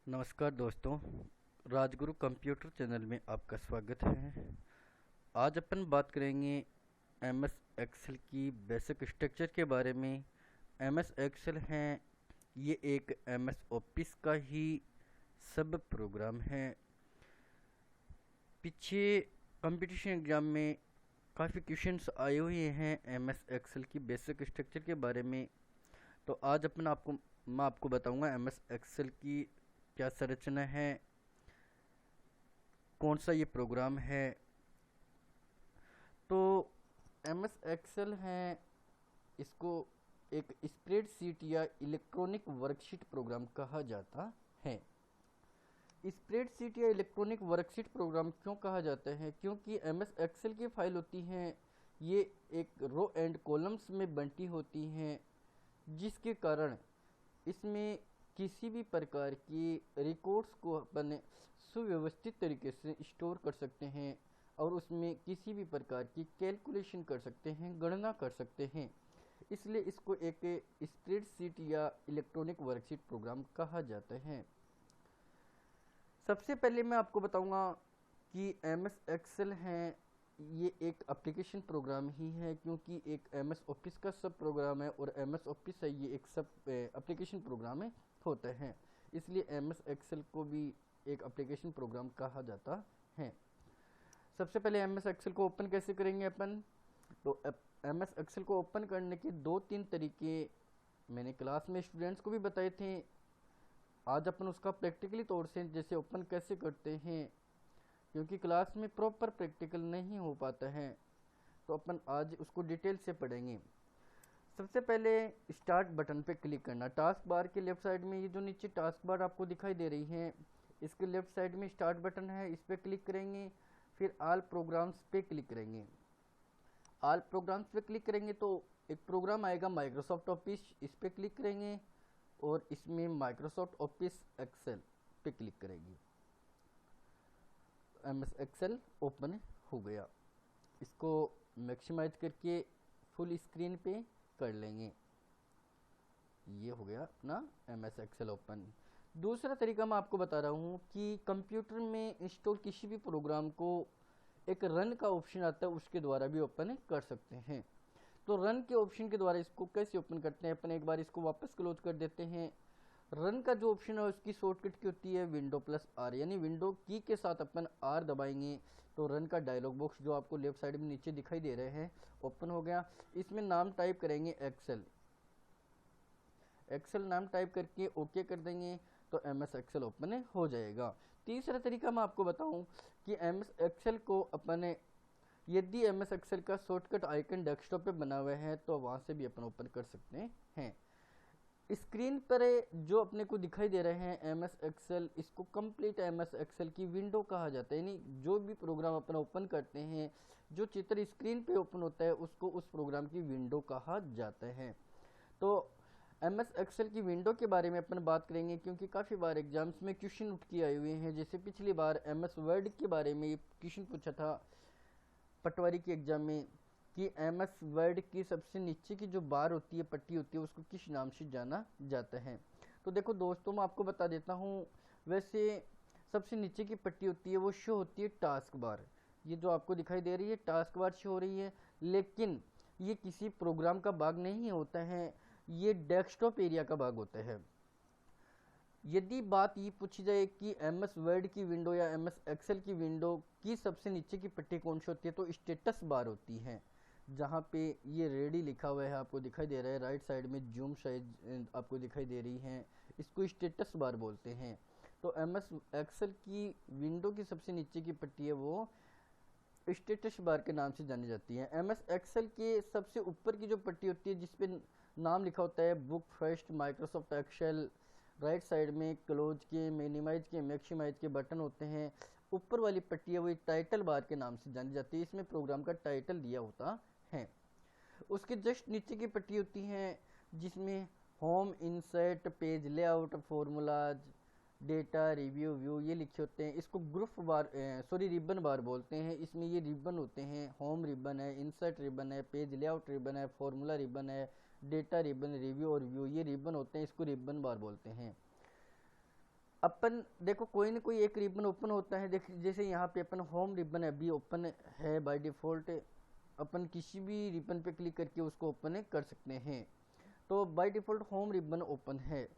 नमस्कार दोस्तों, Rajguru computer channel में आपका स्वागत है। आज अपन बात करेंगे एम एस एक्सेल की बेसिक स्ट्रक्चर के बारे में। एम एस एक्सेल है ये एक एम एस ऑफिस का ही सब प्रोग्राम है। पीछे कंपटीशन एग्ज़ाम में काफ़ी क्वेश्चंस आए हुए हैं एम एस एक्सेल की बेसिक स्ट्रक्चर के बारे में। तो आज मैं आपको बताऊंगा एम एस एक्सेल की क्या संरचना है, कौन सा ये प्रोग्राम है। तो एम एस एक्सेल है, इसको एक स्प्रेडशीट या इलेक्ट्रॉनिक वर्कशीट प्रोग्राम कहा जाता है। स्प्रेडशीट या इलेक्ट्रॉनिक वर्कशीट प्रोग्राम क्यों कहा जाता है? क्योंकि एम एस एक्सेल की फाइल होती हैं, ये एक रो एंड कॉलम्स में बंटी होती हैं, जिसके कारण इसमें किसी भी प्रकार की रिकॉर्ड्स को अपन सुव्यवस्थित तरीके से स्टोर कर सकते हैं और उसमें किसी भी प्रकार की कैलकुलेशन कर सकते हैं, गणना कर सकते हैं। इसलिए इसको एक स्प्रेडशीट या इलेक्ट्रॉनिक वर्कशीट प्रोग्राम कहा जाता है। सबसे पहले मैं आपको बताऊंगा कि एम एस एक्सेल है ये एक एप्लीकेशन प्रोग्राम ही है, क्योंकि एक एम एस ऑफिस का सब प्रोग्राम है और एम एस ऑफिस है ये एक सब एप्लीकेशन प्रोग्राम है होता है। इसलिए एम एस एक्सेल को भी एक एप्लीकेशन प्रोग्राम कहा जाता है। सबसे पहले एम एस एक्सेल को ओपन कैसे करेंगे अपन? तो एम एस एक्सेल को ओपन करने के 2-3 तरीके मैंने क्लास में स्टूडेंट्स को भी बताए थे। आज अपन उसका प्रैक्टिकली तौर से जैसे ओपन कैसे करते हैं, क्योंकि क्लास में प्रॉपर प्रैक्टिकल नहीं हो पाता है, तो अपन आज उसको डिटेल से पढ़ेंगे। सबसे पहले स्टार्ट बटन पे क्लिक करना। टास्क बार के लेफ्ट साइड में ये जो नीचे टास्क बार आपको दिखाई दे रही है, इसके लेफ्ट साइड में स्टार्ट बटन है, इस पर क्लिक करेंगे। फिर ऑल प्रोग्राम्स पे क्लिक करेंगे। ऑल प्रोग्राम्स पे क्लिक करेंगे तो एक प्रोग्राम आएगा माइक्रोसॉफ्ट ऑफिस, इस पर क्लिक करेंगे और इसमें माइक्रोसॉफ्ट ऑफिस एक्सेल पे क्लिक करेंगे। एम एस एक्सेल ओपन हो गया। इसको मैक्सिमाइज करके फुल स्क्रीन पे कर लेंगे। ये हो गया अपना एम एस एक्सेल ओपन। दूसरा तरीका मैं आपको बता रहा हूँ कि कंप्यूटर में इंस्टॉल किसी भी प्रोग्राम को एक रन का ऑप्शन आता है, उसके द्वारा भी ओपन कर सकते हैं। तो रन के ऑप्शन के द्वारा इसको कैसे ओपन करते हैं? अपन एक बार इसको वापस क्लोज कर देते हैं। रन का जो ऑप्शन है उसकी शॉर्टकट की होती है विंडो प्लस आर, यानी विंडो की के साथ अपन आर दबाएंगे तो रन का डायलॉग बॉक्स जो आपको लेफ्ट साइड में नीचे दिखाई दे रहे हैं ओपन हो गया। इसमें नाम टाइप करेंगे एक्सेल। एक्सेल नाम टाइप करके ओके कर देंगे तो एम एस एक्सेल ओपन हो जाएगा। तीसरा तरीका मैं आपको बताऊं कि एम एस एक्सेल को अपन यदि एम एस एक्सेल का शॉर्टकट आइकन डेस्कटॉप पे बना हुआ है तो वहां से भी अपन ओपन कर सकते हैं। स्क्रीन पर जो अपने को दिखाई दे रहे हैं एम एस एक्सेल, इसको कंप्लीट एम एस एक्सेल की विंडो कहा जाता है। यानी जो भी प्रोग्राम अपन ओपन करते हैं, जो चित्र स्क्रीन पे ओपन होता है उसको उस प्रोग्राम की विंडो कहा जाता है। तो एम एस एक्सेल की विंडो के बारे में अपन बात करेंगे, क्योंकि काफ़ी बार एग्जाम्स में क्वेश्चन उठ के आए हुए हैं। जैसे पिछली बार एम एस वर्ड के बारे में क्वेश्चन पूछा था पटवारी के एग्जाम में कि एम एस वर्ड की सबसे नीचे की जो बार होती है, पट्टी होती है, उसको किस नाम से जाना जाता है। तो देखो दोस्तों, मैं आपको बता देता हूँ। वैसे सबसे नीचे की पट्टी होती है वो शो होती है टास्क बार। ये जो आपको दिखाई दे रही है टास्क बार शो हो रही है, लेकिन ये किसी प्रोग्राम का भाग नहीं होता है, ये डेस्कटॉप एरिया का भाग होता है। यदि बात ये पूछी जाए कि एम एस वर्ड की विंडो या एम एस एक्सेल की विंडो की सबसे नीचे की पट्टी कौन सी होती है, तो स्टेटस बार होती है, जहाँ पे ये रेडी लिखा हुआ है आपको दिखाई दे रहा है। राइट साइड में जूम साइज आपको दिखाई दे रही है, इसको स्टेटस बार बोलते हैं। तो एम एस एक्सेल की विंडो की सबसे नीचे की पट्टी है वो स्टेटस बार के नाम से जानी जाती है। एम एस एक्सेल के सबसे ऊपर की जो पट्टी होती है जिसपे नाम लिखा होता है book first Microsoft Excel, right side में क्लोज के, मिनिमाइज के, मैक्सिमाइज के बटन होते हैं। ऊपर वाली पट्टी है वो टाइटल बार के नाम से जानी जाती है, इसमें प्रोग्राम का टाइटल दिया होता है। उसके जस्ट नीचे की पट्टी होती है जिसमें home, insert, page layout, formulas, data, review, view ये लिखे होते हैं। इसको ग्रुप बार रिबन बार बोलते हैं। इसमें ये रिबन होते हैं, होम रिबन है, इंसर्ट रिबन है, पेज लेआउट रिबन है, फॉर्मूला रिबन है, डेटा रिबन, रिव्यू और व्यू ये रिबन होते हैं, इसको रिबन बार बोलते हैं। अपन देखो कोई ना कोई एक रिबन ओपन होता है। देख जैसे यहाँ पे अपन होम रिबन अभी ओपन है बाय डिफ़ॉल्ट, अपन किसी भी रिबन पे क्लिक करके उसको ओपन कर सकते हैं। तो by default home ribbon open है।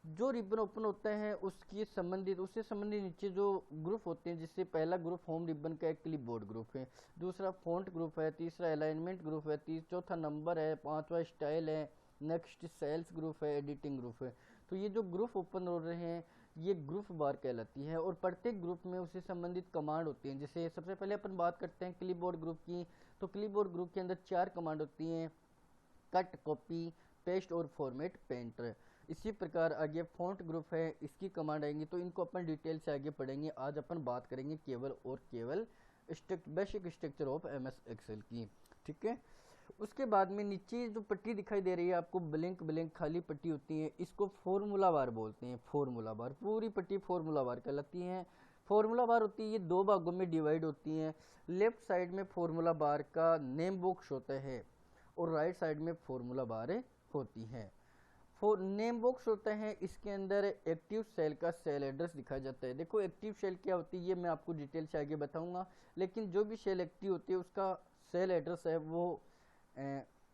जो रिबन ओपन होता है उसकी संबंधित उससे संबंधित नीचे जो ग्रुप होते हैं, जिससे पहला ग्रुप होम रिबन का एक क्लिपबोर्ड ग्रुप है, दूसरा फॉन्ट ग्रुप है, तीसरा अलाइनमेंट ग्रुप है, चौथा नंबर है, पांचवा स्टाइल है, नेक्स्ट सेल्स ग्रुप है, एडिटिंग ग्रुप है। तो ये जो ग्रुप ओपन हो रहे हैं ये ग्रुप बार कहलाती है, और प्रत्येक ग्रुप में उससे संबंधित कमांड होती हैं। जैसे सबसे पहले अपन बात करते हैं क्लिपबोर्ड ग्रुप की, तो क्लिपबोर्ड ग्रुप के अंदर 4 कमांड होती हैं, कट, कॉपी, पेस्ट और फॉर्मेट पेंटर। इसी प्रकार आगे फॉन्ट ग्रुप है, इसकी कमांड आएंगी, तो इनको अपन डिटेल से आगे पढ़ेंगे। आज अपन बात करेंगे केवल और केवल basic structure of MS Excel की, ठीक है। उसके बाद में नीचे जो पट्टी दिखाई दे रही है आपको, ब्लैंक ब्लैंक खाली पट्टी होती है, इसको फॉर्मूला बार बोलते हैं। फॉर्मूला बार, पूरी पट्टी फॉर्मूला बार कहलाती है। फॉर्मूला बार होती है ये 2 भागों में डिवाइड होती है। लेफ्ट साइड में फॉर्मूला बार का नेम बॉक्स होता है और राइट साइड में फॉर्मूला बार होती है। नेम बॉक्स होता है, इसके अंदर एक्टिव सेल का सेल एड्रेस दिखाया जाता है। देखो एक्टिव सेल क्या होती है ये मैं आपको डिटेल से आगे बताऊंगा, लेकिन जो भी सेल एक्टिव होती है उसका सेल एड्रेस है वो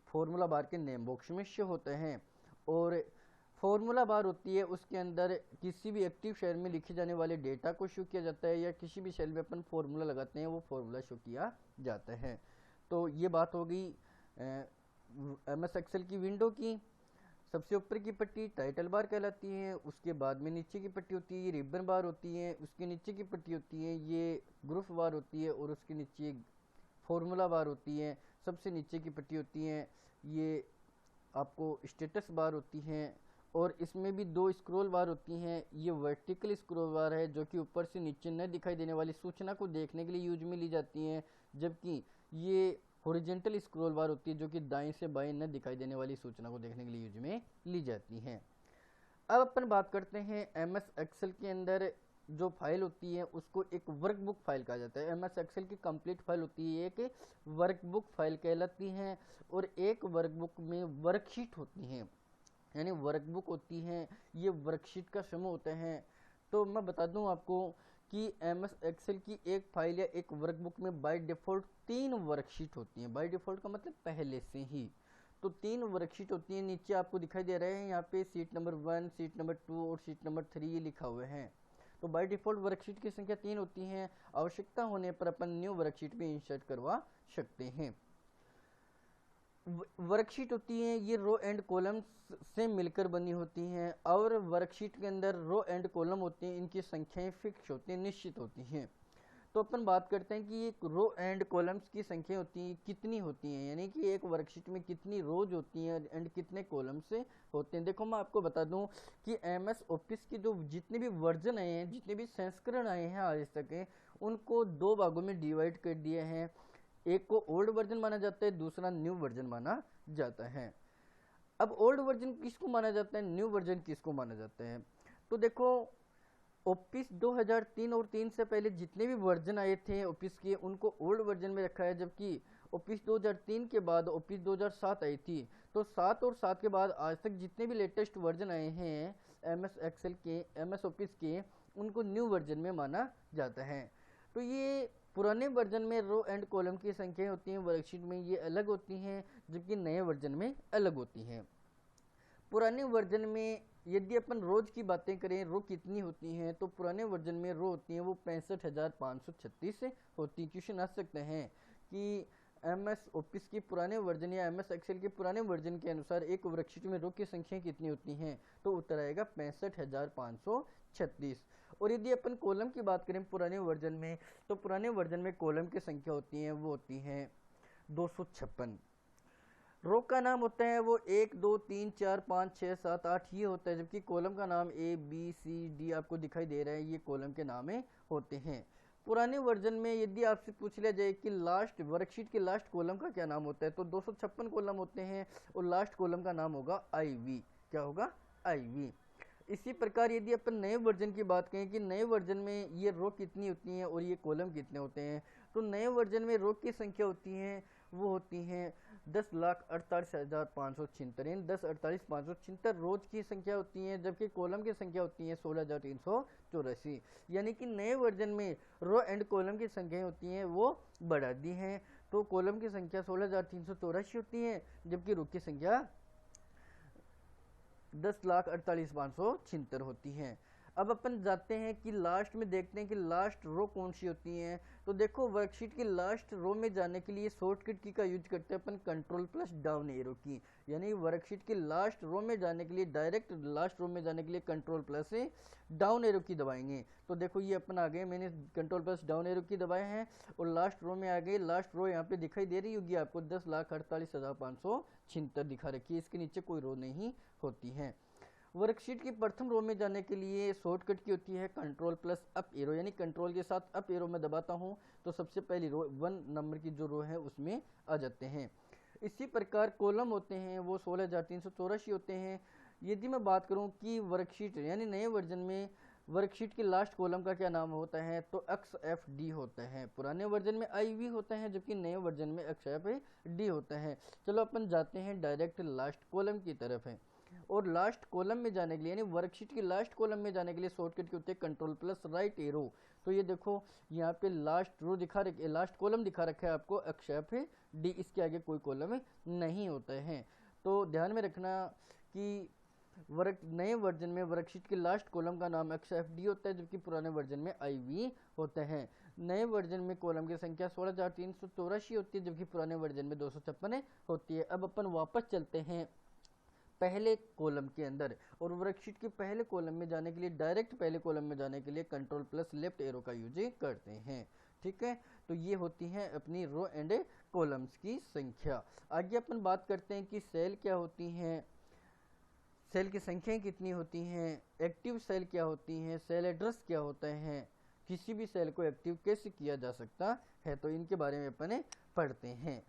फॉर्मूला बार के नेम बॉक्स में शो होते हैं। और फॉर्मूला बार होती है उसके अंदर किसी भी एक्टिव सेल में लिखे जाने वाले डेटा को शो किया जाता है, या किसी भी सेल में अपन फॉर्मूला लगाते हैं वो फॉर्मूला शो किया जाता है। तो ये बात हो गई एमएस एक्सेल की विंडो की। सबसे ऊपर की पट्टी टाइटल बार कहलाती है, उसके बाद में नीचे की पट्टी होती है ये रिबन बार होती है, उसके नीचे की पट्टी होती है ये ग्रुप बार होती है, और उसके नीचे फॉर्मूला बार होती है। सबसे नीचे की पट्टी होती है ये आपको स्टेटस बार होती है, और इसमें भी 2 स्क्रॉल बार होती हैं। ये वर्टिकल स्क्रॉल बार है जो कि ऊपर से नीचे न दिखाई देने वाली सूचना को देखने के लिए यूज में ली जाती हैं, जबकि ये हॉरिजॉन्टल स्क्रॉल बार होती है जो कि दाएं से बाएं न दिखाई देने वाली सूचना को देखने के लिए यूज में ली जाती हैं। अब अपन बात करते हैं एमएस एक्सेल के अंदर जो फाइल होती है उसको एक वर्कबुक फाइल कहा जाता है। एमएस एक्सेल की कंप्लीट फाइल होती है एक वर्कबुक फाइल कहलाती है, और एक वर्कबुक में वर्कशीट होती हैं, यानी वर्कबुक होती हैं, ये वर्कशीट का समूह होते हैं। तो मैं बता दूं आपको कि एमएस एक्सेल की एक फाइल या एक वर्कबुक में बाय डिफ़ॉल्ट 3 वर्कशीट होती हैं। बाय डिफ़ॉल्ट का मतलब पहले से ही, तो 3 वर्कशीट होती हैं। नीचे आपको दिखाई दे रहे हैं यहाँ पे सीट नंबर 1, सीट नंबर 2 और सीट नंबर 3 ये लिखा हुआ है। तो बाय डिफ़ॉल्ट वर्कशीट की संख्या 3 होती है। आवश्यकता होने पर अपन न्यू वर्कशीट भी इंसर्ट करवा सकते हैं। वर्कशीट होती है ये रो एंड कॉलम से मिलकर बनी होती हैं, और वर्कशीट के अंदर रो एंड कॉलम होते हैं, इनकी संख्याएं फिक्स होती हैं, निश्चित होती हैं। तो अपन बात करते हैं कि एक रो एंड कॉलम्स की संख्या होती है कितनी होती हैं, यानी कि एक वर्कशीट में कितनी रोज होती हैं एंड कितने कॉलम्स होते हैं। देखो मैं आपको बता दूं कि एमएस ऑफिस के जो जितने भी वर्जन आए हैं, जितने भी संस्करण आए हैं आज तक, उनको 2 भागों में डिवाइड कर दिए हैं। एक को ओल्ड वर्जन माना जाता है, दूसरा न्यू वर्जन माना जाता है। अब ओल्ड वर्जन किसको माना जाता है, न्यू वर्जन किसको माना जाता है? तो देखो ऑफिस 2003 और 3 से पहले जितने भी वर्जन आए थे ऑफिस के, उनको ओल्ड वर्जन में रखा है, जबकि ऑफिस 2003 के बाद ऑफिस 2007 आई थी। तो 7 और 7 के बाद आज तक जितने भी लेटेस्ट वर्जन आए हैं एमएस एक्सेल के, एमएस ऑफिस के, उनको न्यू वर्जन में माना जाता है। तो ये पुराने वर्जन में रो एंड कॉलम की संख्या होती हैं वर्कशीट में, ये अलग होती हैं, जबकि नए वर्जन में अलग होती हैं। पुराने वर्जन में यदि अपन रोज की बातें करें रो कितनी होती हैं, तो पुराने वर्जन में रो होती हैं वो 65,536 होती। क्वेश्चन आ सकते हैं कि एमएस ऑफिस की पुराने वर्जन या एमएस एक्सेल के पुराने वर्जन के अनुसार एक वर्कशीट में रो की संख्या कितनी होती हैं, तो उत्तर आएगा 65,536। और यदि अपन कॉलम की बात करें पुराने वर्जन में, तो पुराने वर्जन में कॉलम की संख्या होती है वो होती है 256। रो का नाम होता है वो 1 2 3 4 5 6 7 8 ये होता है, जबकि कॉलम का नाम A B C D आपको दिखाई दे रहा है, ये कॉलम के नाम होते हैं। पुराने वर्जन में यदि आपसे पूछ लिया जाए कि लास्ट वर्कशीट के लास्ट कॉलम का क्या नाम होता है, तो 256 कॉलम होते हैं, और लास्ट कॉलम का नाम होगा IV। क्या होगा? IV। इसी प्रकार यदि अपन नए वर्जन की बात करें कि नए वर्जन में ये रो कितनी होती हैं और ये कॉलम कितने होते हैं, तो नए वर्जन में रो की संख्या होती है वो होती हैं 10,48,576 यानी 10,48,576 रोज की संख्या होती है, जबकि कॉलम की संख्या होती है 16,384। यानी कि नए वर्जन में रो एंड कॉलम की संख्याएं होती हैं वो बढ़ा दी हैं। तो कॉलम की संख्या 16,384 होती है, जबकि रो की संख्या 10,48,576 होती हैं। अब अपन जाते हैं कि लास्ट में देखते हैं कि लास्ट रो कौन सी होती है। तो देखो वर्कशीट की लास्ट रो में जाने के लिए शॉर्टकट की का यूज करते हैं अपन कंट्रोल प्लस डाउन एरो की। यानी वर्कशीट की लास्ट रो में जाने के लिए, डायरेक्ट लास्ट रो में जाने के लिए कंट्रोल प्लस से डाउन एरो की दबाएंगे। तो देखो ये अपन आ गए, मैंने कंट्रोल प्लस डाउन एरो की दबाए हैं और लास्ट रो में आ गए। लास्ट रो यहाँ पे दिखाई दे रही होगी आपको, 10,48,576 दिखा रखी है, इसके नीचे कोई रो नहीं होती है। वर्कशीट की प्रथम रो में जाने के लिए शॉर्टकट की होती है कंट्रोल प्लस अप एरो, यानी कंट्रोल के साथ अप एरो में दबाता हूं तो सबसे पहली रो 1 नंबर की जो रो है उसमें आ जाते हैं। इसी प्रकार कॉलम होते हैं वो 16,384 होते हैं। यदि मैं बात करूं कि वर्कशीट यानी नए वर्जन में वर्कशीट के लास्ट कॉलम का क्या नाम होता है, तो XFD होता है। पुराने वर्जन में IV होता है, जबकि नए वर्जन में XFD होता है। चलो अपन जाते हैं डायरेक्ट लास्ट कॉलम की तरफ है। और लास्ट कॉलम में जाने के लिए यानी वर्कशीट की लास्ट कॉलम में जाने के लिए शॉर्टकट के होते हैं कंट्रोल प्लस राइट एरो। तो ये देखो यहाँ पे लास्ट रो दिखा रखे, लास्ट कॉलम दिखा रखा है आपको XFD, इसके आगे कोई कॉलम नहीं होता है। तो ध्यान में रखना कि नए वर्जन में वर्कशीट के लास्ट कॉलम का नाम XFD होता है, जबकि पुराने वर्जन में IV होता है। नए वर्जन में कॉलम की संख्या 16,384 होती है, जबकि पुराने वर्जन में 256 होती है। अब अपन वापस चलते हैं पहले कॉलम के अंदर, और वर्कशीट के पहले कॉलम में जाने के लिए, डायरेक्ट पहले कॉलम में जाने के लिए कंट्रोल प्लस लेफ्ट एरो का यूज करते हैं। ठीक है, तो ये होती है अपनी रो एंड कॉलम्स की संख्या। आगे अपन बात करते हैं कि सेल क्या होती हैं, सेल की संख्याएं कितनी होती हैं, एक्टिव सेल क्या होती हैं, सेल एड्रेस क्या होता है, किसी भी सेल को एक्टिव कैसे किया जा सकता है, तो इनके बारे में अपन पढ़ते हैं।